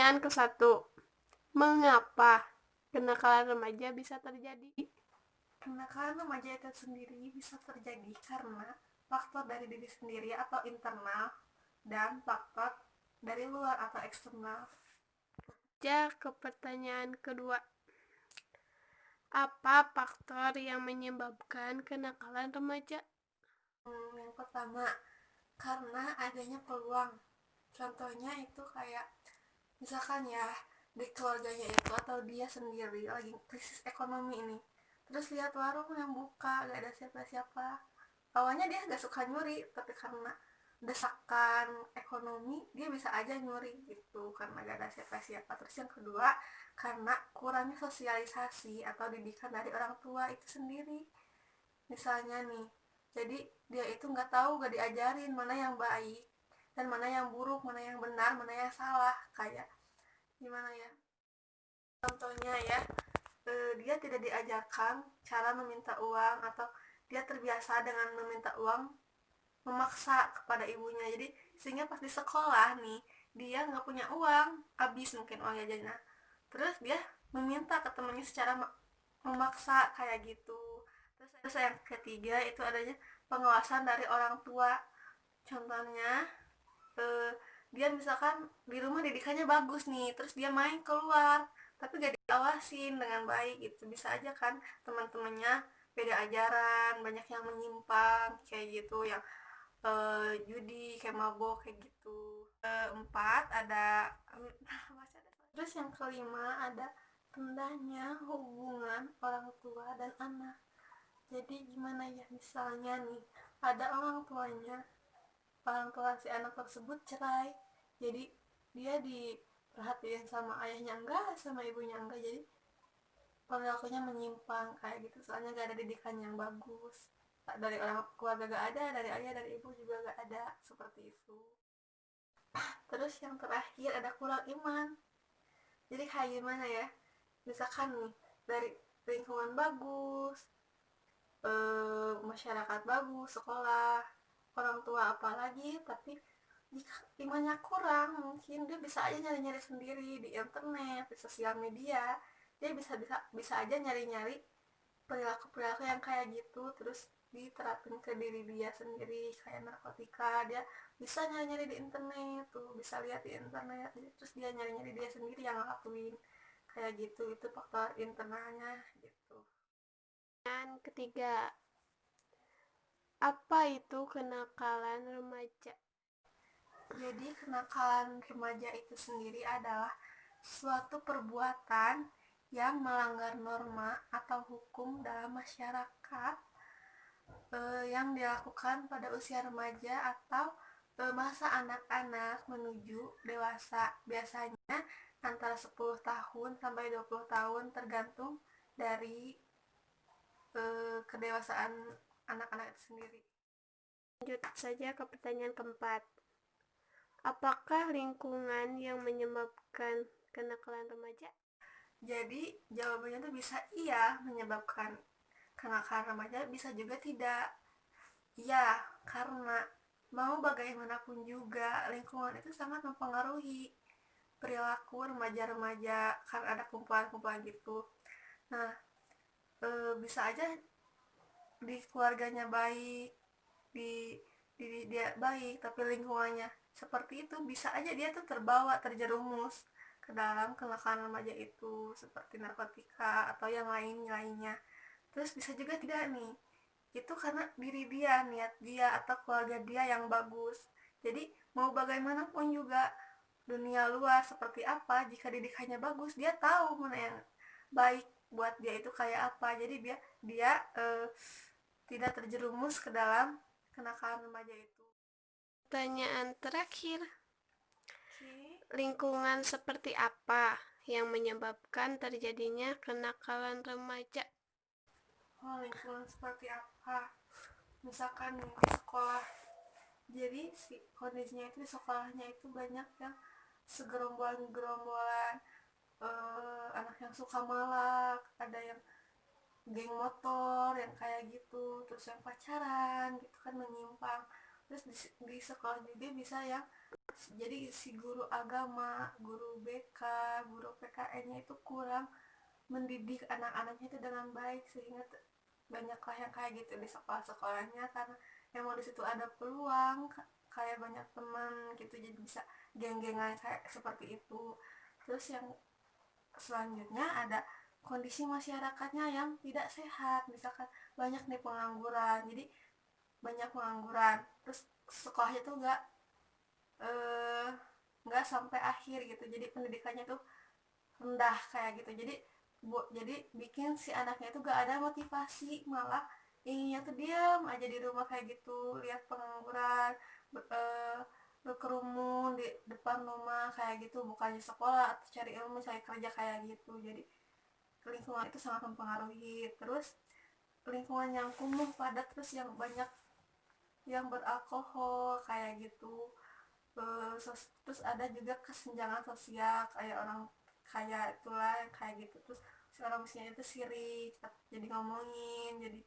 Pertanyaan ke-1. Mengapa kenakalan remaja bisa terjadi? Kenakalan remaja itu sendiri bisa terjadi karena faktor dari diri sendiri atau internal dan faktor dari luar atau eksternal. Ke pertanyaan kedua. Apa faktor yang menyebabkan kenakalan remaja? Yang pertama, karena adanya peluang. Contohnya itu kayak misalkan ya di keluarganya itu atau dia sendiri lagi krisis ekonomi ini, terus lihat warung yang buka gak ada siapa-siapa. Awalnya dia gak suka nyuri, tapi karena desakan ekonomi dia bisa aja nyuri gitu karena gak ada siapa-siapa. Terus yang kedua, karena kurangnya sosialisasi atau didikan dari orang tua itu sendiri. Misalnya nih, jadi dia itu nggak tahu, gak diajarin mana yang baik dan mana yang buruk, mana yang benar, mana yang salah. Kayak gimana ya, contohnya ya, dia tidak diajarkan cara meminta uang, atau dia terbiasa dengan meminta uang memaksa kepada ibunya. Jadi sehingga pas di sekolah nih, dia nggak punya uang, habis mungkin uang jajannya, terus dia meminta ke temannya secara memaksa kayak gitu. Terus yang ketiga itu adanya pengawasan dari orang tua. Contohnya, eh, dia misalkan di rumah didikannya bagus nih, terus dia main keluar tapi gak diawasin dengan baik, itu bisa aja kan teman-temannya beda ajaran, banyak yang menyimpang kayak gitu, yang judi, kayak mabok kayak gitu. Keempat ada terus yang kelima ada rendahnya hubungan orang tua dan anak. Jadi gimana ya, misalnya nih ada orang tua si anak tersebut cerai, jadi dia diperhatiin sama ayahnya enggak, sama ibunya enggak, jadi perilakunya menyimpang kayak gitu, soalnya gak ada didikan yang bagus dari orang keluarga, gak ada dari ayah dari ibu juga gak ada, seperti itu. Terus yang terakhir ada kurang iman. Jadi kayak gimana ya, misalkan nih dari lingkungan bagus, masyarakat bagus, sekolah, orang tua apalagi, tapi jika imannya kurang, mungkin dia bisa aja nyari-nyari sendiri di internet, di sosial media. Dia bisa aja nyari-nyari perilaku-perilaku yang kayak gitu, terus diterapin ke diri dia sendiri, kayak narkotika. Dia bisa nyari-nyari di internet tuh, bisa lihat di internet, terus dia nyari-nyari dia sendiri yang ngelakuin kayak gitu. Itu faktor internalnya gitu. Dan ketiga, apa itu kenakalan remaja? Jadi kenakalan remaja itu sendiri adalah suatu perbuatan yang melanggar norma atau hukum dalam masyarakat, yang dilakukan pada usia remaja atau masa anak-anak menuju dewasa, biasanya antara 10 tahun sampai 20 tahun tergantung dari kedewasaan anak-anak itu sendiri. Lanjut saja ke pertanyaan keempat. Apakah lingkungan yang menyebabkan kenakalan remaja? Jadi jawabannya tuh bisa iya menyebabkan kenakalan remaja, bisa juga tidak. Iya, karena mau bagaimanapun juga lingkungan itu sangat mempengaruhi perilaku remaja-remaja, kan ada kumpulan-kumpulan gitu. Nah, bisa aja di keluarganya baik, di dia baik, tapi lingkungannya seperti itu, bisa aja dia tuh terbawa, terjerumus ke dalam kenakalan remaja itu, seperti narkotika atau yang lain-lainnya. Terus bisa juga tidak nih, itu karena diri dia, niat dia atau keluarga dia yang bagus. Jadi mau bagaimanapun juga dunia luar seperti apa, jika didikannya bagus, dia tahu mana yang baik buat dia itu kayak apa. Jadi dia tidak terjerumus ke dalam kenakalan remaja itu. Pertanyaan terakhir, Oke. lingkungan seperti apa yang menyebabkan terjadinya kenakalan remaja? Oh, lingkungan seperti apa? Misalkan di sekolah, jadi si kondisinya itu di sekolahnya itu banyak yang segerombolan-gerombolan, anak yang suka malak, ada yang geng motor yang kayak gitu, terus yang pacaran gitu kan, menyimpang. Terus di sekolah juga bisa yang jadi si guru agama, guru BK, guru PKN-nya itu kurang mendidik anak-anaknya itu dengan baik, sehingga banyaklah yang kayak gitu di sekolah-sekolahnya, karena emang di situ ada peluang kayak banyak teman gitu, jadi bisa geng-gengan kayak seperti itu. Terus yang selanjutnya ada kondisi masyarakatnya yang tidak sehat, misalkan banyak nih pengangguran, jadi banyak pengangguran, terus sekolahnya tuh eh, nggak sampai akhir gitu, jadi pendidikannya tuh rendah kayak gitu. Jadi bikin si anaknya itu gak ada motivasi, malah inginnya tuh diam aja di rumah kayak gitu, lihat pengangguran berkerumun di depan rumah kayak gitu, bukannya sekolah atau cari ilmu, cari kerja kayak gitu. Jadi lingkungan itu sangat mempengaruhi. Terus lingkungan yang kumuh padat, terus yang banyak yang beralkohol kayak gitu. Terus ada juga kesenjangan sosial, kayak orang kaya itulah yang kayak gitu, terus si orang miskin itu sirik, jadi ngomongin, jadi